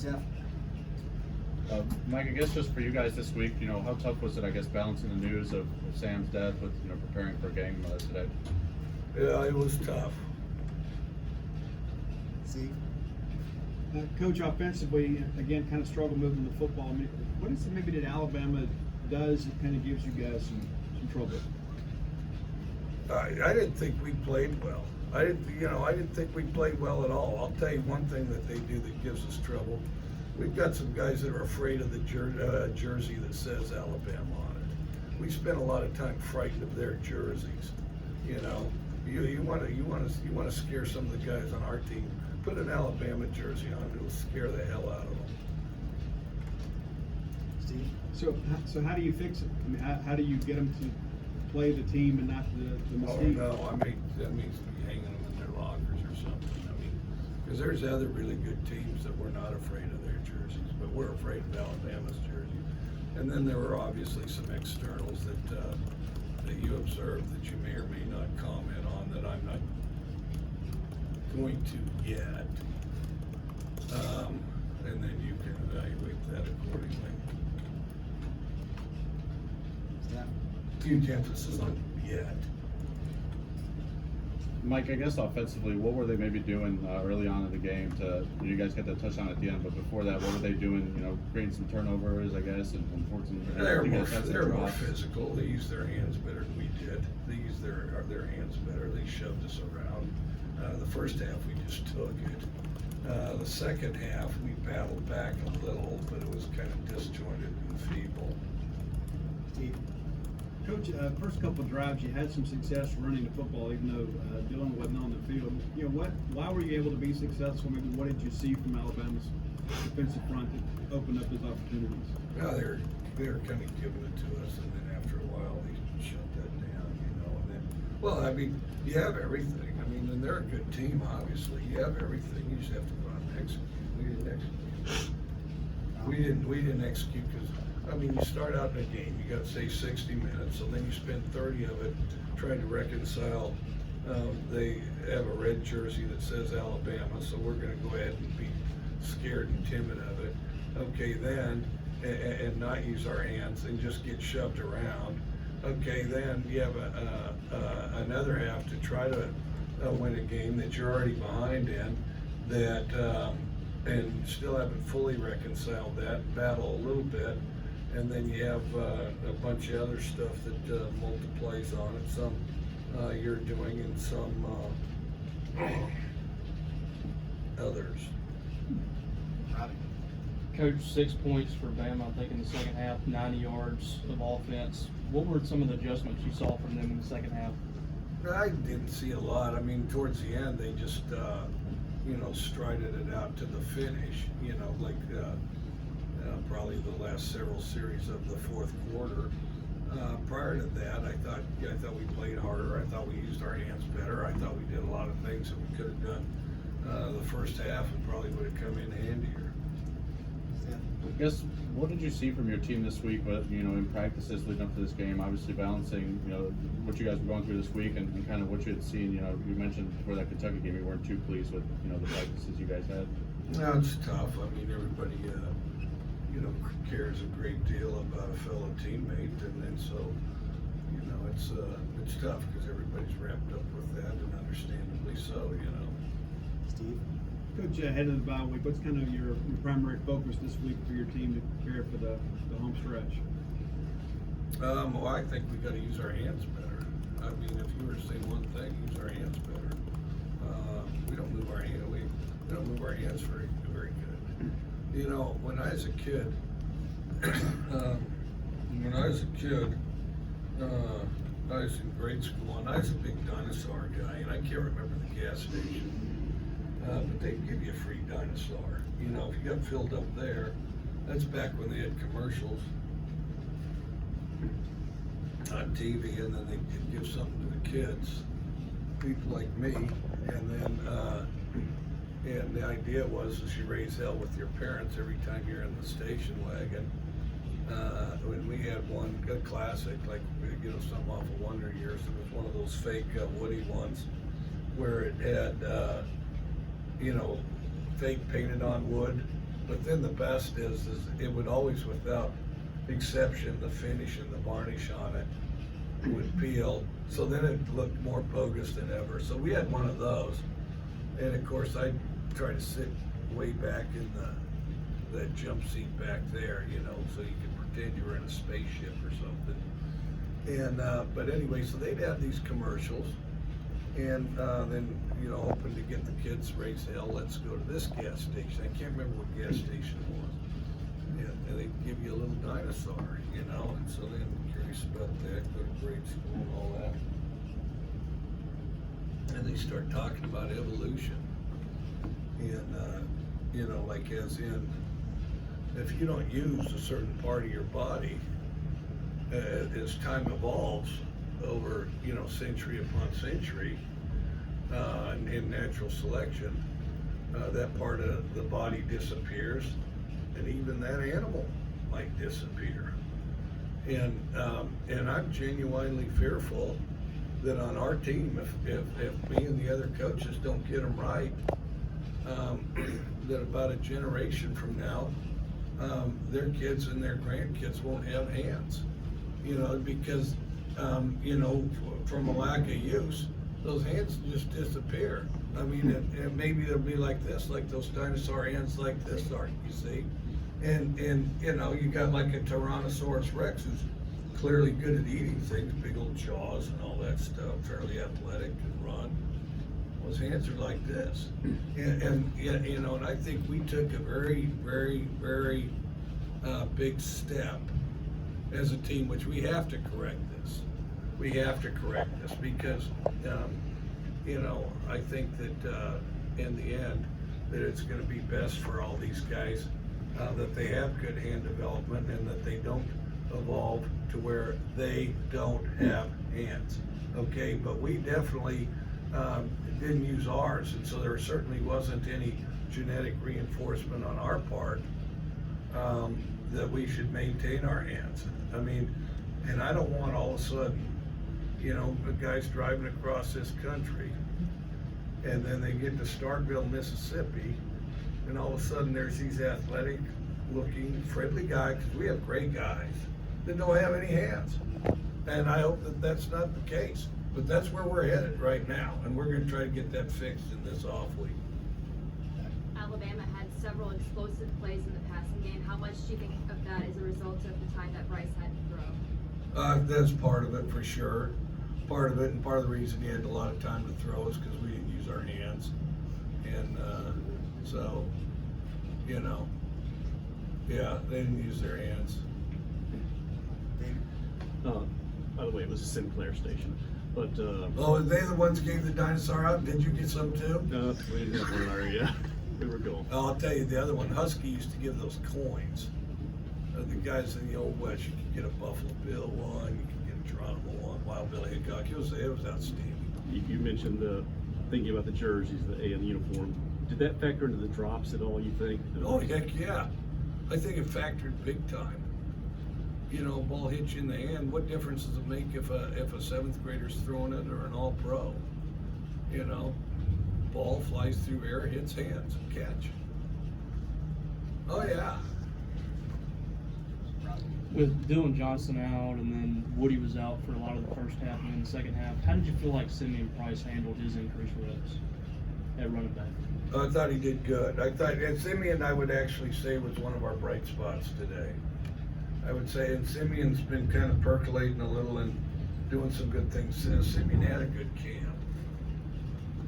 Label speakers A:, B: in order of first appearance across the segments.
A: Steph.
B: Mike, I guess just for you guys this week, how tough was it, I guess, balancing the news of Sam's death with, preparing for a game today?
C: Yeah, it was tough.
A: Steve.
D: Coach, offensively, again, kind of struggle moving the football. I mean, what is it maybe that Alabama does that kind of gives you guys some trouble?
C: I didn't think we played well. I didn't think we played well at all. I'll tell you one thing that they do that gives us trouble. We've got some guys that are afraid of the jersey that says Alabama on it. We spend a lot of time frightened of their jerseys. You want to scare some of the guys on our team. Put an Alabama jersey on; it'll scare the hell out of them.
A: Steve.
D: So how do you fix it? I mean, how do you get them to play the team and not the mistake?
C: Oh no, I mean that means hanging them in their lockers or something. I mean, because there's other really good teams that we're not afraid of their jerseys, but we're afraid of Alabama's jersey. And then there were obviously some externals that you observed that you may or may not comment on that I'm not going to yet. And then you can evaluate that accordingly.
A: Steph.
C: Huge emphasis on yet.
B: Mike, I guess offensively, what were they maybe doing early on in the game you guys got that touchdown at the end, but before that, what were they doing, creating some turnovers, I guess, and forcing...
C: They're more physical. They use their hands better than we did. They use their hands better. They shoved us around. The first half, we just took it. The second half, we battled back a little, but it was kind of disjointed and feeble.
A: Steve.
D: Coach, first couple of drives, you had some success running the football, even though Dillon wasn't on the field. Why were you able to be successful? Maybe what did you see from Alabama's defensive front that opened up those opportunities?
C: Yeah, they're kind of giving it to us, and then after a while, they shut that down, And then, well, I mean, you have everything. I mean, and they're a good team, obviously. You have everything. You just have to go out and execute. We didn't execute. We didn't execute because. I mean, you start out in a game, you got to say 60 minutes, and then you spend 30 of it trying to reconcile. They have a red jersey that says Alabama, so we're going to go ahead and be scared and timid of it. Okay, then, and not use our hands and just get shoved around. Okay, then you have another half to try to win a game that you're already behind in, and still haven't fully reconciled that, battle a little bit. And then you have a bunch of other stuff that multiplies on it. Some you're doing and some others.
E: Coach, 6 points for Bama, I think, in the second half, 90 yards of offense. What were some of the adjustments you saw from them in the second half?
C: I didn't see a lot. I mean, towards the end, they just, strided it out to the finish, probably the last several series of the fourth quarter. Prior to that, I thought we played harder. I thought we used our hands better. I thought we did a lot of things that we could have done the first half and probably would have come in handier.
B: I guess, what did you see from your team this week, but, in practices leading up to this game, obviously balancing, what you guys were going through this week and kind of what you had seen, you mentioned before that Kentucky game, you weren't too pleased with, the practices you guys had.
C: No, it's tough. I mean, everybody, cares a great deal about a fellow teammate, and so, it's tough because everybody's wrapped up with that, and understandably so,
A: Steve.
D: Coach, ahead of the bye week, what's kind of your primary focus this week for your team to prepare for the home stretch?
C: Well, I think we got to use our hands better. I mean, if you were to say one thing, use our hands better. We don't move our hands. We don't move our hands very good. When I was a kid, I was in grade school, and I was a big dinosaur guy, and I can't remember the gas station. But they'd give you a free dinosaur. If you got filled up there, that's back when they had commercials on TV, and then they'd give something to the kids, people like me, and then and the idea was is you raise hell with your parents every time you're in the station wagon. When we had one good classic, like something off of Wonder Years, it was one of those fake Woody ones where it had fake painted on wood But then the best is it would always, without exception, the finish and the varnish on it would peel. So then it looked more bogus than ever. So we had one of those. And of course, I try to sit way back in that jump seat back there, you know, so you could pretend you were in a spaceship or something. And, but anyway, so they'd have these commercials. And then, you know, hoping to get the kids to raise hell, let's go to this gas station. I can't remember what gas station it was. And they'd give you a little dinosaur, you know, and so then I'm curious about that, go to grade school and all that. And they start talking about evolution. And, you know, like as in, if you don't use a certain part of your body, as time evolves over, you know, century upon century, in natural selection, that part of the body disappears, and even that animal might disappear. And I'm genuinely fearful that on our team, if me and the other coaches don't get them right, that about a generation from now, their kids and their grandkids won't have hands, you know, because you know, from a lack of use, those hands just disappear. I mean, and maybe they'll be like this, like those dinosaur hands like this are, you see? And you know, you got like a Tyrannosaurus Rex who's clearly good at eating things, big old jaws and all that stuff, fairly athletic and run. Well, his hands are like this. And you know, and I think we took a very, very, very big step as a team, which we have to correct this. We have to correct this because, you know, I think that in the end, that it's going to be best for all these guys that they have good hand development and that they don't evolve to where they don't have hands. Okay, but we definitely didn't use ours, and so there certainly wasn't any genetic reinforcement on our part that we should maintain our hands. I mean, and I don't want all of a sudden, you know, the guys driving across this country and then they get to Starkville, Mississippi, and all of a sudden there's these athletic looking, friendly guys, because we have great guys, that don't have any hands. And I hope that that's not the case, but that's where we're headed right now, and we're going to try to get that fixed in this off week.
F: Alabama had several explosive plays in the passing game. How much do you think of that as a result of the time that Bryce had to throw?
C: That's part of it for sure. Part of it, and part of the reason he had a lot of time to throw is because we didn't use our hands. And so, you know, yeah, they didn't use their hands.
G: By the way, it was a Sinclair station, but
C: Oh, are they the ones who gave the dinosaur out? Did you get some too?
G: we didn't have one in our area. We were cool.
C: Oh, I'll tell you the other one. Husky used to give those coins. The guys in the Old West, you could get a Buffalo Bill one, you could get a Geronimo one, Wild Bill Hickok. It was outstanding.
G: You mentioned thinking about the jerseys, the A and the uniform. Did that factor into the drops at all, you think?
C: Oh, heck yeah. I think it factored big time. You know, ball hits you in the hand. What difference does it make if a seventh grader's throwing it or an all-pro? You know, ball flies through air, hits hands, catch. Oh yeah.
E: With Dylan Johnson out and then Woody was out for a lot of the first half and then the second half, how did you feel like Simeon Price handled his increased reps at running back?
C: I thought he did good. I thought, and Simeon, I would actually say, was one of our bright spots today. I would say, and Simeon's been kind of percolating a little and doing some good things since. Simeon had a good camp.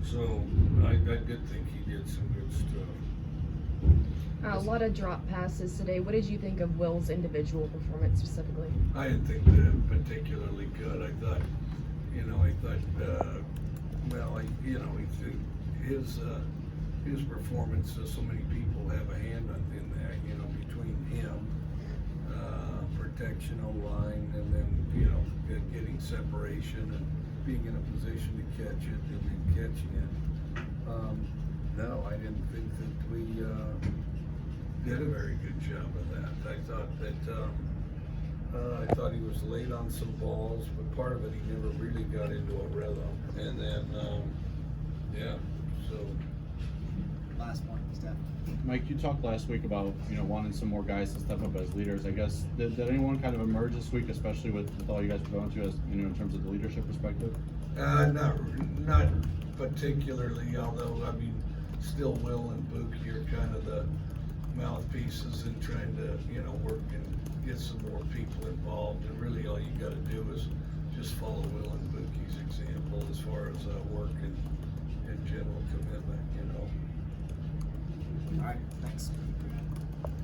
C: So I did think he did some good stuff.
H: A lot of drop passes today. What did you think of Will's individual performance specifically?
C: I didn't think that particularly good. I thought, well, his performance, so many people have a hand in that, you know, between him, protection O-line, and then, you know, getting separation and being in a position to catch it and then catching it. No, I didn't think that we did a very good job of that. I thought he was late on some balls, but part of it he never really got into a rhythm. And then, yeah, so.
A: Last one. Steph.
B: Mike, you talked last week about, you know, wanting some more guys to step up as leaders. I guess, did anyone kind of emerge this week, especially with all you guys were going through, as, you know, in terms of the leadership perspective?
C: Not particularly, although, I mean, still Will and Buki are kind of the mouthpieces and trying to, you know, work and get some more people involved. And really all you gotta do is just follow Will and Buki's example as far as work and general commitment, you know.
A: All right, thanks.